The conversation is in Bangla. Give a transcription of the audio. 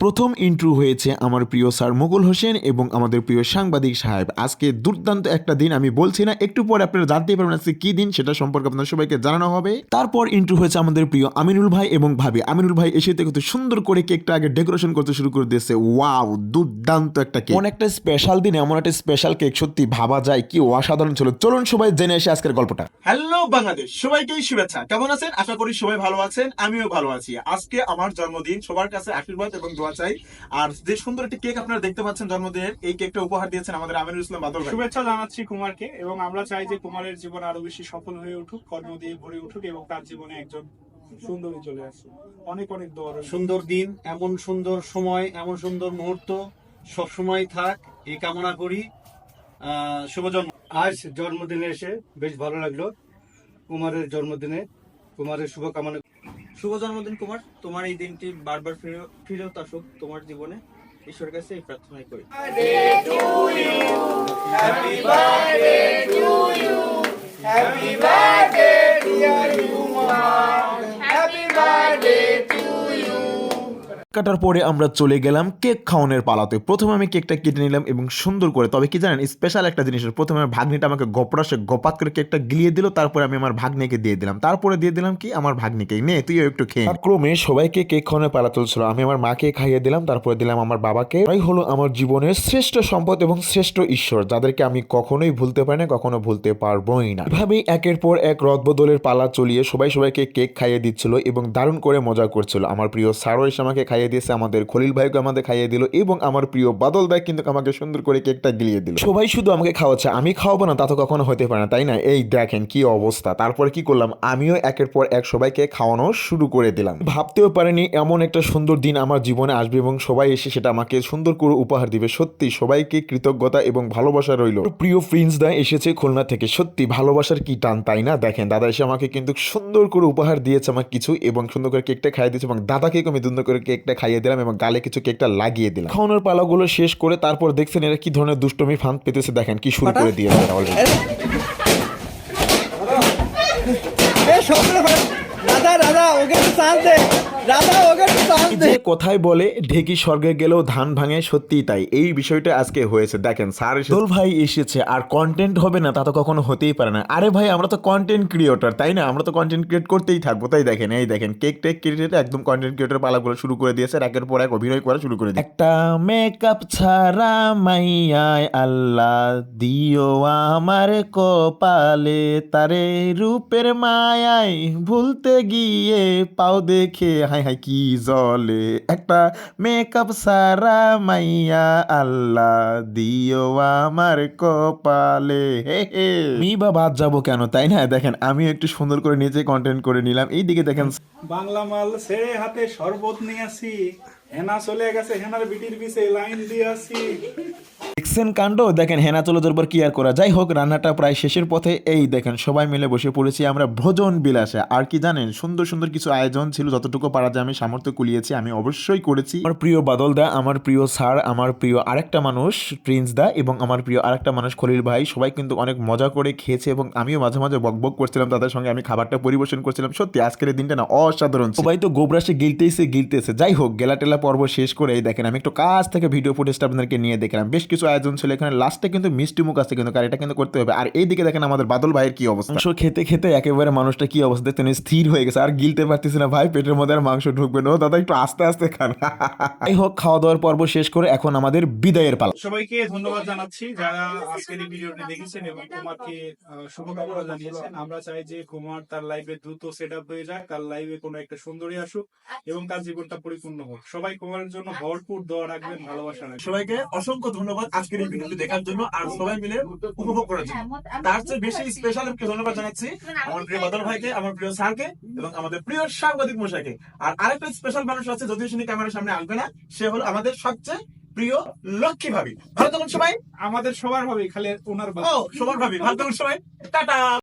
প্রথম ইন্ট্রো হয়েছে আমার প্রিয় স্যার মুকুল হোসেন এবং আমাদের প্রিয় সাংবাদিক সাহেব। আজকে দুর্দান্ত একটা দিন, আমি বলছি না, একটু পরে আপনারা জানতেই পারবেন আজকে কি দিন, সেটা সম্পর্কে আপনাদের সবাইকে জানানো হবে। তারপর ইন্ট্রো হয়েছে আমাদের প্রিয় আমিনুল ভাই এবং ভাবি। আমিনুল ভাই এসে কত সুন্দর করে কেকটা আগে ডেকোরেশন করতে শুরু করে দিয়েছে। ওয়াও, দুর্দান্ত একটা কেক, এমন একটা স্পেশাল দিনে এমন একটা স্পেশাল কেক, সত্যি ভাবা যায় কি অসাধারণ ছিল। চলুন সবাই জেনে এসে আজকের গল্পটা। হ্যালো বাংলাদেশ, সবাইকেই শুভেচ্ছা। কেমন আছেন? আশা করি সবাই ভালো আছেন, আমিও ভালো আছি। আজকে আমার জন্মদিন, সবার কাছে আশীর্বাদ এবং দোয়া চাই। আর যে সুন্দর একটি কেক আপনারা দেখতে পাচ্ছেন জন্মদিনের, এই কেকটা উপহার দিয়েছেন আমাদের আমিনুল ইসলাম বাদল ভাই। শুভেচ্ছা জানাচ্ছি কুমারকে, এবং আমরা চাই যে কুমারের জীবন আরো বেশি সফল হয়ে উঠুক, কর্ম দিয়ে ভরে উঠুক, এবং তার জীবনে একজন সুন্দরী চলে আসুক। অনেক অনেক দোয়া রইল। সুন্দর দিন, এমন সুন্দর সময়, এমন সুন্দর মুহূর্ত সবসময় থাক, এই কামনা করি। শুভ জন্ম। আজ জন্মদিনে এসে বেশ ভালো লাগলো। কুমারের জন্মদিনে কুমারের শুভকামনা। শুভ জন্মদিন কুমার, তোমার এই দিনটি বারবার ফিরেও আসুক তোমার জীবনে, ঈশ্বরের কাছে এই প্রার্থনাই করি। কাটার পরে আমরা চলে গেলাম কেক খাওয়ানোর পালাতে। প্রথমে আমি কেকটা কেটে নিলাম এবং সুন্দর করে, তবে কি জানেন স্পেশাল একটা জিনিস, প্রথমে আমার ভাগ্নিটা আমাকে গপরাসে গপাত করে কেকটা গিলিয়ে দিল, তারপরে আমি আমার ভাগ্নিকে দিয়ে দিলাম, তারপরে দিয়ে দিলাম কি আমার ভাগ্নিকে, নে তুইও একটু খেয়ে। ক্রমে সবাইকে কেক খাওয়ানোর পালা চলছিল। আমি আমার মাকে খাইয়ে দিলাম, তারপরে দিলাম আমার বাবাকে। তাই হলো আমার জীবনের শ্রেষ্ঠ সম্পদ এবং শ্রেষ্ঠ ঈশ্বর, যাদেরকে আমি কখনোই ভুলতে পারি না, কখনো ভুলতে পারবোই না। এভাবেই একের পর এক রদবদলের পালা চলিয়ে সবাইকে কেক খাইয়ে দিচ্ছিল এবং দারুণ করে মজা করছিল। আমার প্রিয় স্যারও এসে আমাকে খাইয়ে দিয়েছে, আমাদের খলিল ভাইকে আমাদের খাইয়ে দিল, এবং আমার প্রিয় বাদল ভাই কিন্তু আমাকে সুন্দর করে কেকটা গিলিয়ে দিল। সবাই শুধু আমাকে খাওয়াচ্ছে, আমি খাওয়াবো না তা তো কখনো হতে পারে না, তাই না? এই দেখেন কি অবস্থা। তারপরে কি করলাম, আমিও একের পর এক সবাইকে খাওয়ানো শুরু করে দিলাম। ভাবতেও পারিনি এমন একটা সুন্দর দিন আমার জীবনে আসবে এবং সবাই এসে সেটা আমাকে সুন্দর করে উপহার দিবে। সত্যি সবাইকে কৃতজ্ঞতা এবং ভালোবাসা রইল। প্রিয় প্রিন্স দা এসেছে খুলনা থেকে, সত্যি ভালোবাসার কি টান, তাই না? দেখেন দাদা এসে আমাকে কিন্তু সুন্দর করে উপহার দিয়েছে আমাকে কিছু, এবং সুন্দর করে কেকটা খাইয়ে দিয়েছে, এবং দাদাকে আমি সুন্দর করে কেকটা খাইয়ে দিলাম এবং গালে কিছু কেকটা লাগিয়ে দিলাম। খাওয়ানোর পালাগুলো শেষ করে তারপর দেখছেন এরা কি ধরনের দুষ্টমি ফান পেতেছে, দেখেন কি শুরু করে দিয়েছে অলরেডি। যে কথায় বলে ঢেকি স্বর্গে গেলেও ধান ভাঙে, সত্যি তাই, এই বিষয়টা আজকে হয়েছে। দেখেন স্যার দোল ভাই এসেছে, আর কন্টেন্ট হবে না তা তো কখনো হতেই পারে না। আরে ভাই আমরা তো কন্টেন্ট ক্রিয়েটর, তাই না? আমরা তো কন্টেন্ট ক্রিয়েট করতেই থাকবো। তাই দেখেন, এই দেখেন কেক টেক কেটে একদম কন্টেন্ট ক্রিয়েটর পালাগুলো শুরু করে দিয়েছে, একের পর এক অভিনয় করা শুরু করে দিয়েছে। একটা মেকআপ ছাড়া মাইয়ায় আল্লাহ দিও আমার কপালে, তারে রূপের মায়ায় ভুলতে গিয়ে পাও দেখে হাই হাই কি জলে, একটা মেকআপ সারা মাইয়া আল্লাহ দিও আমার কপালে। হে হে, আমি বা বাদ যাবো কেন, তাই না? দেখেন আমিও একটু সুন্দর করে নিজে কন্টেন্ট করে নিলাম। এইদিকে দেখেন বাংলা মাল ছেড়ে হাতে শরবত নিয়ে আসি, হেনা চলে গেছে, হেনার বিটির পিছে লাইন দিয়ে আসি। দেখছেন কাণ্ড, দেখেন হেনা চলে যাওয়ার পর কি আর করা। যাই হোক, রান্নাটা প্রায় শেষের পথে। এই দেখেন সবাই মিলে বসে পড়েছি আমরা ভোজন বিলাসে। আর কি জানেন, সুন্দর সুন্দর কিছু আয়োজন ছিল, যতটুকু পারা যায় আমি সামর্থ্য কুলিয়েছি, আমি অবশ্যই করেছি। আমার প্রিয় বাদল দা, আমার প্রিয় স্যার, আমার প্রিয় আরেকটা মানুষ প্রিন্স দা, এবং আমার প্রিয় আরেকটা মানুষ খলিল ভাই, সবাই কিন্তু অনেক মজা করে খেয়েছে, এবং আমিও মাঝে মাঝে বকবক করছিলাম তাদের সঙ্গে, আমি খাবারটা পরিবেশন করছিলাম। সত্যি আজকের এই দিনটা না অসাধারণ। সবাই তো গোবরাসে গিলতেছে। যাই হোক, গেলা টেলা পর্ব শেষ করে এই দেখেন আমি একটু কাছ থেকে ভিডিও ফুটেজটা আপনাদেরকে নিয়ে দেখলাম। বেশ কিছু আয়োজন ছিল এখানে, লাস্টে কিন্তু মিষ্টি মুখ আছে কিন্তু, এটা কিন্তু করতে হবে। আর এইদিকে দেখেন আমাদের বাদল ভাইয়ের কি অবস্থা, মাংস খেতে খেতে একেবারে মানুষটা কি অবস্থা দেখতেন, স্থির হয়ে গেছে, আর গিলতে পারতেছি না ভাই, পেটের মধ্যে আর মাংস ঢুকবে না। ও দাদা একটু আস্তে আস্তে খান। যাই হোক, খাওয়া দাওয়ার পর্ব শেষ করে এখন আমাদের বিদায়ের পালা। সবাইকে ধন্যবাদ জানাচ্ছি যারা আজকের এই ভিডিওটি দেখেছেন এবং কুমারকে শুভকামনা জানিয়েছেন। আমরা চাই যে কুমার তার লাইফে দ্রুত সেট আপ হয়ে যায়, তার লাইফে কোনো একটা সুন্দরী আসুক এবং তার জীবনটা পরিপূর্ণ হোক। সবাই কুমারের জন্য ভরপুর দোয়া রাখবেন, ভালোবাসা রাখবেন। সবাইকে অসংখ্য ধন্যবাদ আজকের এই ভিডিওটি দেখার জন্য আর সবাই মিলে উপভোগ করার জন্য। তার চেয়ে বেশি স্পেশাল ধন্যবাদ জানাচ্ছি আমার প্রিয় বাদল ভাইকে, আমার প্রিয় স্যারকে, এবং আমাদের প্রিয় সাংবাদিক মশাইকে। আর আরেকটা স্পেশাল মানুষ আছে, যদিও শুনি ক্যামেরার সামনে আসবে না, সে হলো আমাদের সবচেয়ে প্রিয় লক্ষ্মী ভাবি। ভালো থাকুন সবাই। আমাদের সবার ভাবে খালি ওনার ও সবার ভাবি, ভালো থাকুন সবাই, টাটা।